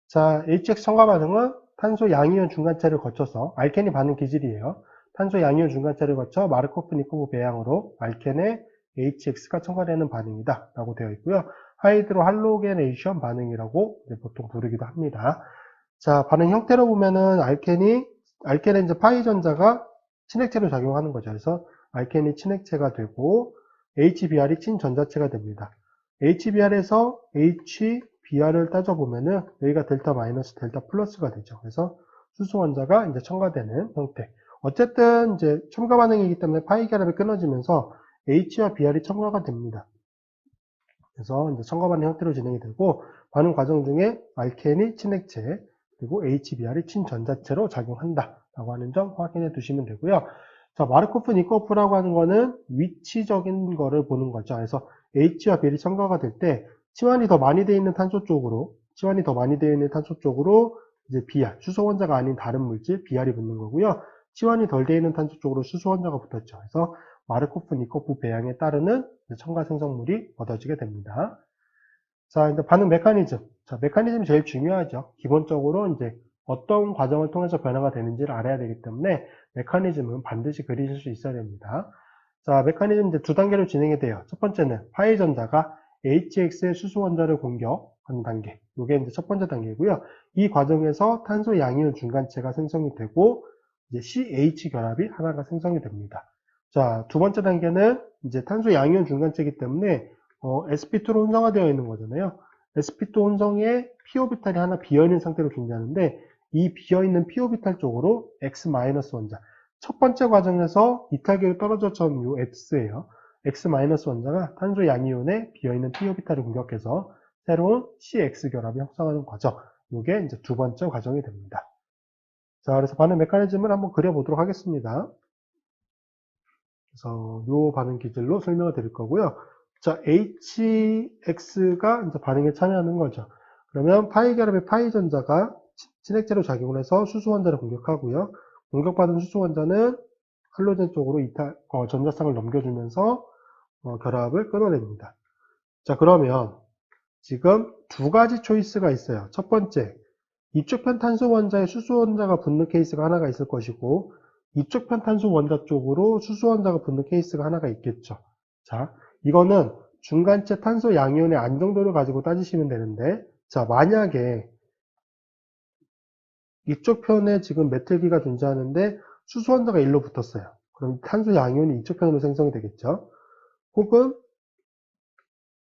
자, HX 첨가 반응은 탄소 양이온 중간체를 거쳐서 알케니 반응 기질이에요. 탄소 양이온 중간체를 거쳐 마르코프-니코프 배양으로 알켄의 HX가 첨가되는 반응이다 라고 되어 있고요. 하이드로 할로게네이션 반응이라고 보통 부르기도 합니다. 자, 반응 형태로 보면은 알켄의 이제 파이 전자가 친핵체로 작용하는 거죠. 그래서 알켄이 친핵체가 되고 HBr이 친전자체가 됩니다. HBr에서 HBr을 따져보면은 여기가 델타 마이너스 델타 플러스가 되죠. 그래서 수소 원자가 이제 첨가되는 형태. 어쨌든 이제 첨가 반응이기 때문에 파이 결합이 끊어지면서 H와 Br이 첨가가 됩니다. 그래서 이제 첨가 반응 형태로 진행이 되고 반응 과정 중에 알켄이 친핵체 그리고 HBr이 친전자체로 작용한다라고 하는 점 확인해 두시면 되고요. 자, 마르코프-니코프라고 하는 거는 위치적인 거를 보는 거죠. 그래서 H와 B이 첨가가 될 때 치환이 더 많이 되어 있는 탄소 쪽으로 이제 Br, 수소 원자가 아닌 다른 물질 Br이 붙는 거고요. 치환이 덜 되어 있는 탄소 쪽으로 수소 원자가 붙었죠. 그래서 마르코프-니코프 배양에 따르는 첨가 생성물이 얻어지게 됩니다. 자, 이제 반응 메커니즘. 자, 메커니즘이 제일 중요하죠. 기본적으로 이제 어떤 과정을 통해서 변화가 되는지를 알아야 되기 때문에 메커니즘은 반드시 그리실 수 있어야 됩니다. 자, 메커니즘 이제 두 단계로 진행이 돼요. 첫 번째는 파이 전자가 HX의 수소 원자를 공격하는 단계. 이게 이제 첫 번째 단계고요. 이 과정에서 탄소 양이온 중간체가 생성이 되고 이제 CH 결합이 하나가 생성이 됩니다. 자, 두 번째 단계는 이제 탄소 양이온 중간체이기 때문에 sp2로 혼성화되어 있는 거잖아요. sp2 혼성에 p-오비탈이 하나 비어있는 상태로 존재하는데 이 비어있는 p-오비탈 쪽으로 x- 원자. 첫 번째 과정에서 이탈계로 떨어졌던 이 x예요. x- 원자가 탄소 양이온에 비어있는 p-오비탈을 공격해서 새로운 CX 결합이 형성하는 과정. 이게 이제 두 번째 과정이 됩니다. 자, 그래서 반응 메커니즘을 한번 그려보도록 하겠습니다. 그래서 이 반응 기질로 설명을 드릴 거고요. 자, HX가 이제 반응에 참여하는 거죠. 그러면 파이 결합의 파이 전자가 친핵체로 작용을 해서 수소 원자를 공격하고요. 공격받은 수소 원자는 할로젠 쪽으로 전자쌍을 넘겨주면서 결합을 끊어냅니다. 자, 그러면 지금 두 가지 초이스가 있어요. 첫 번째, 이쪽 편 탄소 원자에 수소 원자가 붙는 케이스가 하나가 있을 것이고 이쪽 편 탄소 원자 쪽으로 수소 원자가 붙는 케이스가 하나가 있겠죠. 자, 이거는 중간체 탄소 양이온의 안정도를 가지고 따지시면 되는데 자, 만약에 이쪽 편에 지금 메틀기가 존재하는데 수소 원자가 일로 붙었어요. 그럼 탄소 양이온이 이쪽 편으로 생성이 되겠죠. 혹은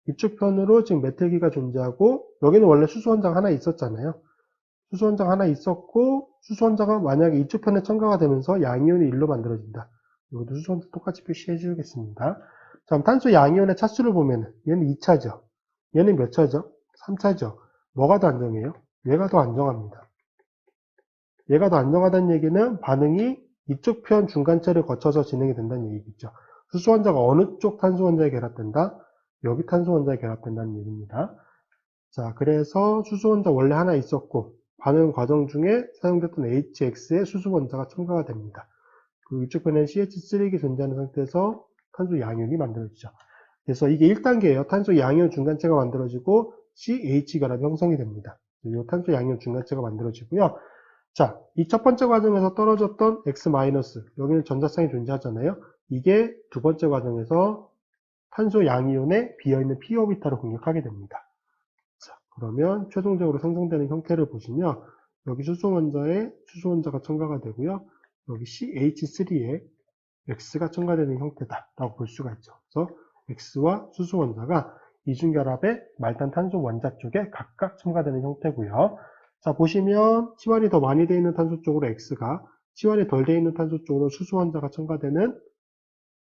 이쪽 편으로 지금 메틀기가 존재하고 여기는 원래 수소 원자가 하나 있었잖아요. 수소 원자가 하나 있었고 수소 원자가 만약에 이쪽 편에 첨가가 되면서 양이온이 1로 만들어진다. 이것도 수소 원자 똑같이 표시해 주겠습니다. 자, 그럼 탄소 양이온의 차수를 보면 얘는 2차죠. 얘는 몇 차죠? 3차죠. 뭐가 더 안정해요? 얘가 더 안정합니다. 얘가 더 안정하다는 얘기는 반응이 이쪽 편 중간체를 거쳐서 진행이 된다는 얘기겠죠. 수소 원자가 어느 쪽 탄소 원자에 결합된다? 여기 탄소 원자에 결합된다는 얘기입니다. 자, 그래서 수소 원자 원래 하나 있었고 반응 과정 중에 사용됐던 HX의 수소 원자가 첨가가 됩니다. 그 이쪽 편에 CH3가 존재하는 상태에서 탄소 양이온이 만들어지죠. 그래서 이게 1단계예요. 탄소 양이온 중간체가 만들어지고 CH 결합이 형성이 됩니다. 이 탄소 양이온 중간체가 만들어지고요. 자, 이 첫 번째 과정에서 떨어졌던 X-, 여기는 전자쌍이 존재하잖아요. 이게 두 번째 과정에서 탄소 양이온에 비어있는 p-오비탈을 공격하게 됩니다. 자, 그러면 최종적으로 생성되는 형태를 보시면 여기 수소 원자에 수소 원자가 첨가가 되고요. 여기 CH3에 X가 첨가되는 형태다라고 볼 수가 있죠. 그래서 X와 수소 원자가 이중결합의 말단 탄소 원자 쪽에 각각 첨가되는 형태고요. 자, 보시면 치환이 더 많이 되어 있는 탄소 쪽으로 X가, 치환이 덜 되어 있는 탄소 쪽으로 수소 원자가 첨가되는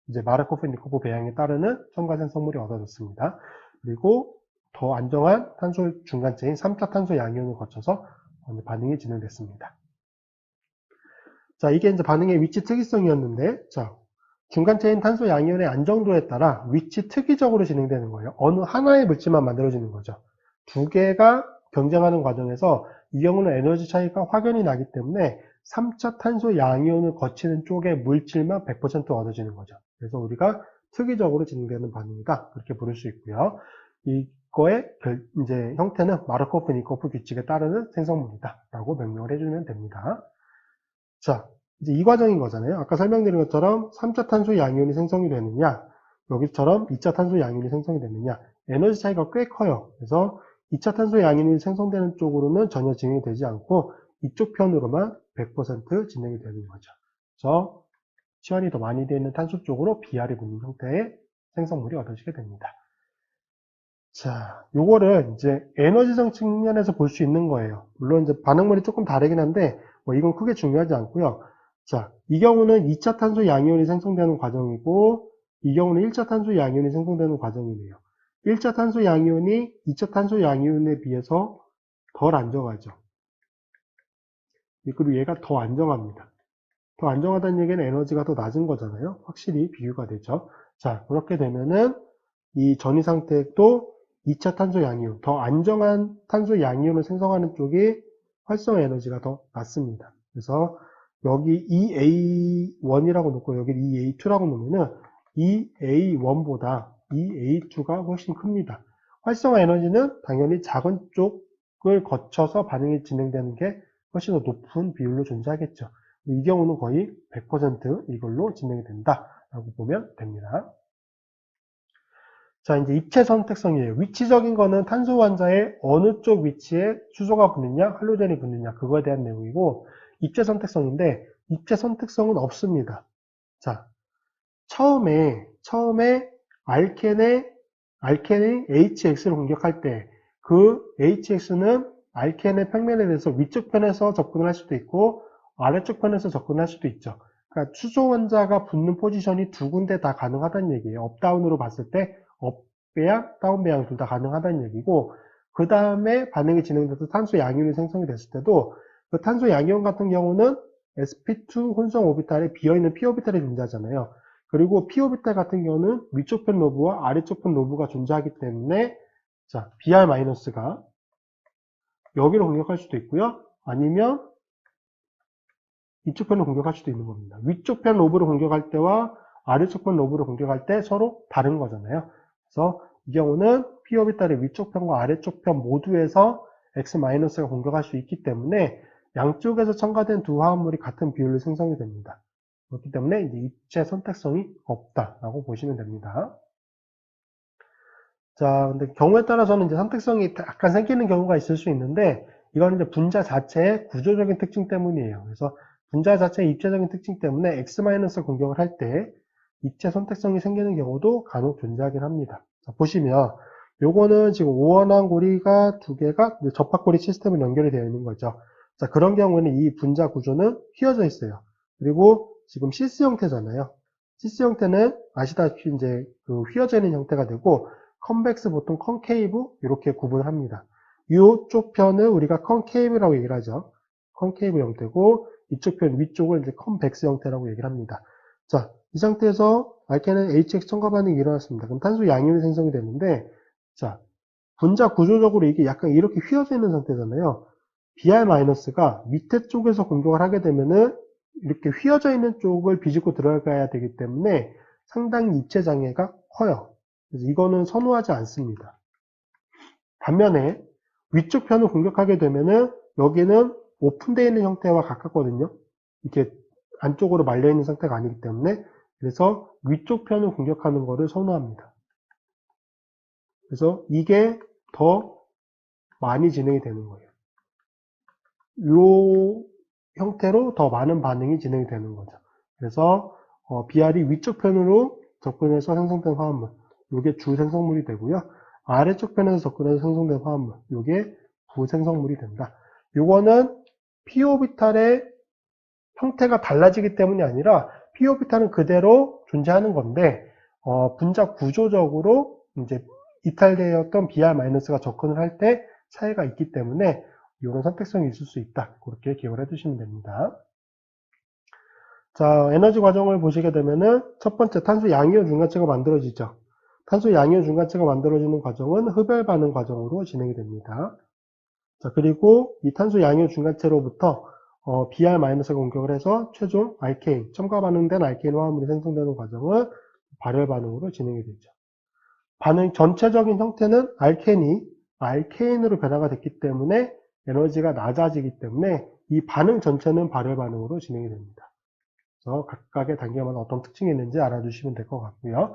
이제 마르코프-니코프 배양에 따르는 첨가 생성물이 얻어졌습니다. 그리고 더 안정한 탄소 중간체인 3차 탄소 양이온을 거쳐서 반응이 진행됐습니다. 자, 이게 이제 반응의 위치 특이성이었는데, 자, 중간체인 탄소 양이온의 안정도에 따라 위치 특이적으로 진행되는 거예요. 어느 하나의 물질만 만들어지는 거죠. 두 개가 경쟁하는 과정에서 이 경우는 에너지 차이가 확연히 나기 때문에 3차 탄소 양이온을 거치는 쪽의 물질만 100% 얻어지는 거죠. 그래서 우리가 특이적으로 진행되는 반응이다. 그렇게 부를 수 있고요. 이 이거의 이제 형태는 마르코프-니코프 규칙에 따르는 생성물이다 라고 명명을 해주면 됩니다. 자, 이제 이 과정인 거잖아요. 아까 설명드린 것처럼 3차 탄소 양이온이 생성이 되느냐, 여기처럼 2차 탄소 양이온이 생성이 되느냐, 에너지 차이가 꽤 커요. 그래서 2차 탄소 양이온이 생성되는 쪽으로는 전혀 진행이 되지 않고 이쪽 편으로만 100% 진행이 되는 거죠. 그래서 치환이 더 많이 되어 있는 탄소 쪽으로 Br이 붙는 형태의 생성물이 얻어지게 됩니다. 자, 요거를 이제 에너지성 측면에서 볼 수 있는 거예요. 물론 이제 반응물이 조금 다르긴 한데, 뭐 이건 크게 중요하지 않고요. 자, 이 경우는 2차 탄소 양이온이 생성되는 과정이고, 이 경우는 1차 탄소 양이온이 생성되는 과정이네요. 1차 탄소 양이온이 2차 탄소 양이온에 비해서 덜 안정하죠. 그리고 얘가 더 안정합니다. 더 안정하다는 얘기는 에너지가 더 낮은 거잖아요. 확실히 비교가 되죠. 자, 그렇게 되면은 이 전이 상태도 2차 탄소 양이온, 더 안정한 탄소 양이온을 생성하는 쪽이 활성화 에너지가 더 낮습니다. 그래서 여기 EA1이라고 놓고 여기 EA2라고 놓으면은 EA1보다 EA2가 훨씬 큽니다. 활성화 에너지는 당연히 작은 쪽을 거쳐서 반응이 진행되는 게 훨씬 더 높은 비율로 존재하겠죠. 이 경우는 거의 100% 이걸로 진행이 된다라고 보면 됩니다. 자, 이제 입체 선택성이에요. 위치적인 거는 탄소 환자의 어느 쪽 위치에 수소가 붙느냐, 할로젠이 붙느냐, 그거에 대한 내용이고, 입체 선택성인데, 입체 선택성은 없습니다. 자, 처음에 알켄이 HX를 공격할 때, 그 HX는 알켄의 평면에 대해서 위쪽 편에서 접근을 할 수도 있고, 아래쪽 편에서 접근을 할 수도 있죠. 그러니까 수소 환자가 붙는 포지션이 두 군데 다 가능하다는 얘기예요. 업다운으로 봤을 때 업 배양, 다운 배양 둘 다 가능하다는 얘기고, 그 다음에 반응이 진행돼서 탄소 양이온이 생성이 됐을 때도 그 탄소 양이온 같은 경우는 sp2 혼성 오비탈에 비어있는 p 오비탈이 존재하잖아요. 그리고 p 오비탈 같은 경우는 위쪽 편 로브와 아래쪽 편 로브가 존재하기 때문에 자, Br-가 여기를 공격할 수도 있고요. 아니면 이쪽 편을 공격할 수도 있는 겁니다. 위쪽 편 로브를 공격할 때와 아래쪽 편 로브를 공격할 때 서로 다른 거잖아요. 그래서 이 경우는 p 오비탈의 위쪽 편과 아래쪽 편 모두에서 X-가 공격할 수 있기 때문에 양쪽에서 첨가된 두 화합물이 같은 비율로 생성이 됩니다. 그렇기 때문에 이제 입체 선택성이 없다라고 보시면 됩니다. 자, 근데 경우에 따라서는 이제 선택성이 약간 생기는 경우가 있을 수 있는데, 이거는 이제 분자 자체의 구조적인 특징 때문이에요. 그래서 분자 자체의 입체적인 특징 때문에 X- 공격을 할 때 입체 선택성이 생기는 경우도 간혹 존재하긴 합니다. 자, 보시면 요거는 지금 오원한 고리가 두 개가 접합고리 시스템으로 연결이 되어 있는 거죠. 자, 그런 경우에는 이 분자 구조는 휘어져 있어요. 그리고 지금 시스 형태잖아요. 시스 형태는 아시다시피 이제 그 휘어져 있는 형태가 되고, 컨벡스 보통 컨케이브 이렇게 구분합니다. 이쪽 편을 우리가 컨케이브라고 얘기를 하죠. 컨케이브 형태고, 이쪽 편 위쪽을 이제 컨벡스 형태라고 얘기를 합니다. 자, 이 상태에서 알켄은 HX 첨가 반응이 일어났습니다. 그럼 탄소 양이온이 생성이 되는데, 자, 분자 구조적으로 이게 약간 이렇게 휘어져 있는 상태잖아요. Br-가 밑에 쪽에서 공격을 하게 되면은 이렇게 휘어져 있는 쪽을 비집고 들어가야 되기 때문에 상당히 입체 장애가 커요. 그래서 이거는 선호하지 않습니다. 반면에 위쪽 편을 공격하게 되면은 여기는 오픈되어 있는 형태와 가깝거든요. 이렇게 안쪽으로 말려 있는 상태가 아니기 때문에, 그래서 위쪽 편을 공격하는 것을 선호합니다. 그래서 이게 더 많이 진행이 되는 거예요. 이 형태로 더 많은 반응이 진행이 되는 거죠. 그래서 Br이 위쪽 편으로 접근해서 생성된 화합물, 이게 주 생성물이 되고요. 아래쪽 편에서 접근해서 생성된 화합물, 이게 부생성물이 된다. 이거는 p 오비탈의 형태가 달라지기 때문이 아니라 p 오비탈은 그대로 존재하는 건데, 분자 구조적으로 이제 이탈되었던 Br-가 접근을 할 때 차이가 있기 때문에 이런 선택성이 있을 수 있다. 그렇게 기억을 해두시면 됩니다. 자, 에너지 과정을 보시게 되면은 첫 번째 탄소 양이온 중간체가 만들어지죠. 탄소 양이온 중간체가 만들어지는 과정은 흡열 반응 과정으로 진행이 됩니다. 자, 그리고 이 탄소 양이온 중간체로부터 Br-가 공격을 해서 최종 알케인, 첨가 반응된 알케인 화합물이 생성되는 과정은 발열 반응으로 진행이 되죠. 반응 전체적인 형태는 알케인으로 변화가 됐기 때문에 에너지가 낮아지기 때문에 이 반응 전체는 발열 반응으로 진행이 됩니다. 그래서 각각의 단계마다 어떤 특징이 있는지 알아두시면 될 것 같고요.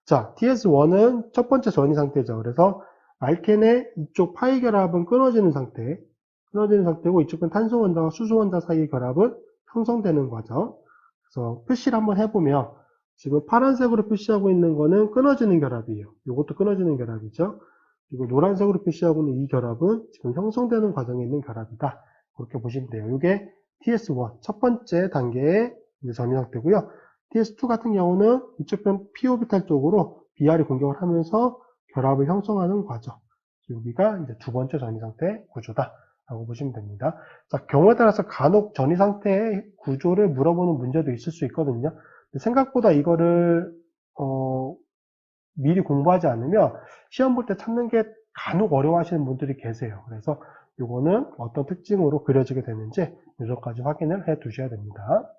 자, TS1은 첫 번째 전이 상태죠. 그래서 알켄의 이쪽 파이 결합은 끊어지는 상태고 이쪽은 탄소 원자와 수소 원자 사이의 결합은 형성되는 과정. 그래서 표시를 한번 해보면 지금 파란색으로 표시하고 있는 거는 끊어지는 결합이에요. 이것도 끊어지는 결합이죠. 그리고 노란색으로 표시하고 있는 이 결합은 지금 형성되는 과정에 있는 결합이다. 그렇게 보시면 돼요. 이게 TS1 첫 번째 단계의 전이 상태고요. TS2 같은 경우는 이쪽 편 P오비탈 쪽으로 BR이 공격을 하면서 결합을 형성하는 과정. 여기가 이제 두 번째 전이 상태 구조다. 라고 보시면 됩니다. 자, 경우에 따라서 간혹 전이 상태의 구조를 물어보는 문제도 있을 수 있거든요. 생각보다 이거를 미리 공부하지 않으면 시험 볼 때 찾는 게 간혹 어려워하시는 분들이 계세요. 그래서 이거는 어떤 특징으로 그려지게 되는지 요점까지 확인을 해 두셔야 됩니다.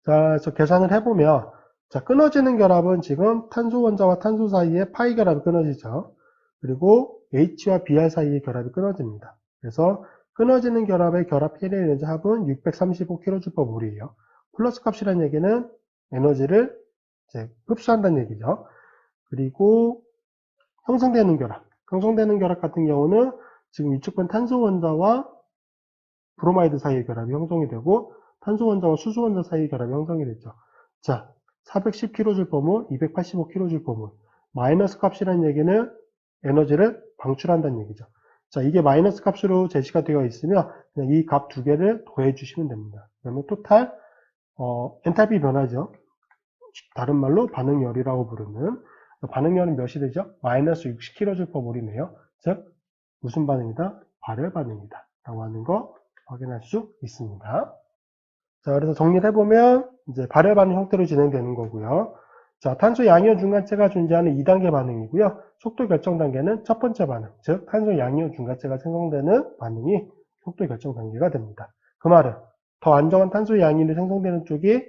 자, 그래서 계산을 해보면 자, 끊어지는 결합은 지금 탄소 원자와 탄소 사이에 파이 결합이 끊어지죠. 그리고 H와 Br 사이의 결합이 끊어집니다. 그래서 끊어지는 결합의 결합 해례 에너지 합은 635kJ/몰이에요. 플러스 값이라는 얘기는 에너지를 이제 흡수한다는 얘기죠. 그리고 형성되는 결합 같은 경우는 지금 이쪽 편 탄소 원자와 브로마이드 사이의 결합이 형성이 되고 탄소 원자와 수소 원자 사이의 결합이 형성이 됐죠. 자, 410kJ/몰, 285kJ/몰. 마이너스 값이라는 얘기는 에너지를 방출한다는 얘기죠. 자, 이게 마이너스 값으로 제시가 되어 있으면 그냥 이 값 두 개를 더해 주시면 됩니다. 그러면 토탈 엔탈피 변화죠. 다른 말로 반응열이라고 부르는 반응열은 몇이 되죠? 마이너스 60kJ/몰이네요. 즉 무슨 반응이다? 발열 반응이다 라고 하는 거 확인할 수 있습니다. 자, 그래서 정리를 해보면 이제 발열 반응 형태로 진행되는 거고요. 자, 탄소 양이온 중간체가 존재하는 2단계 반응이고요. 속도 결정 단계는 첫 번째 반응, 즉 탄소 양이온 중간체가 생성되는 반응이 속도 결정 단계가 됩니다. 그 말은 더 안정한 탄소 양이온이 생성되는 쪽이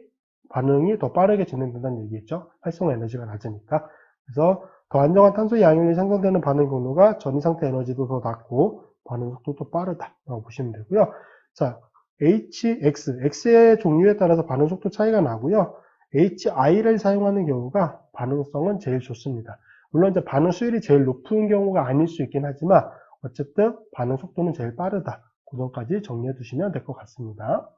반응이 더 빠르게 진행된다는 얘기겠죠. 활성화 에너지가 낮으니까. 그래서 더 안정한 탄소 양이온이 생성되는 반응 경로가 전이 상태 에너지도 더 낮고 반응 속도도 빠르다라고 보시면 되고요. 자, X의 종류에 따라서 반응 속도 차이가 나고요. HI를 사용하는 경우가 반응성은 제일 좋습니다. 물론 이제 반응 수율이 제일 높은 경우가 아닐 수 있긴 하지만 어쨌든 반응 속도는 제일 빠르다. 그 점까지 정리해 두시면 될 것 같습니다.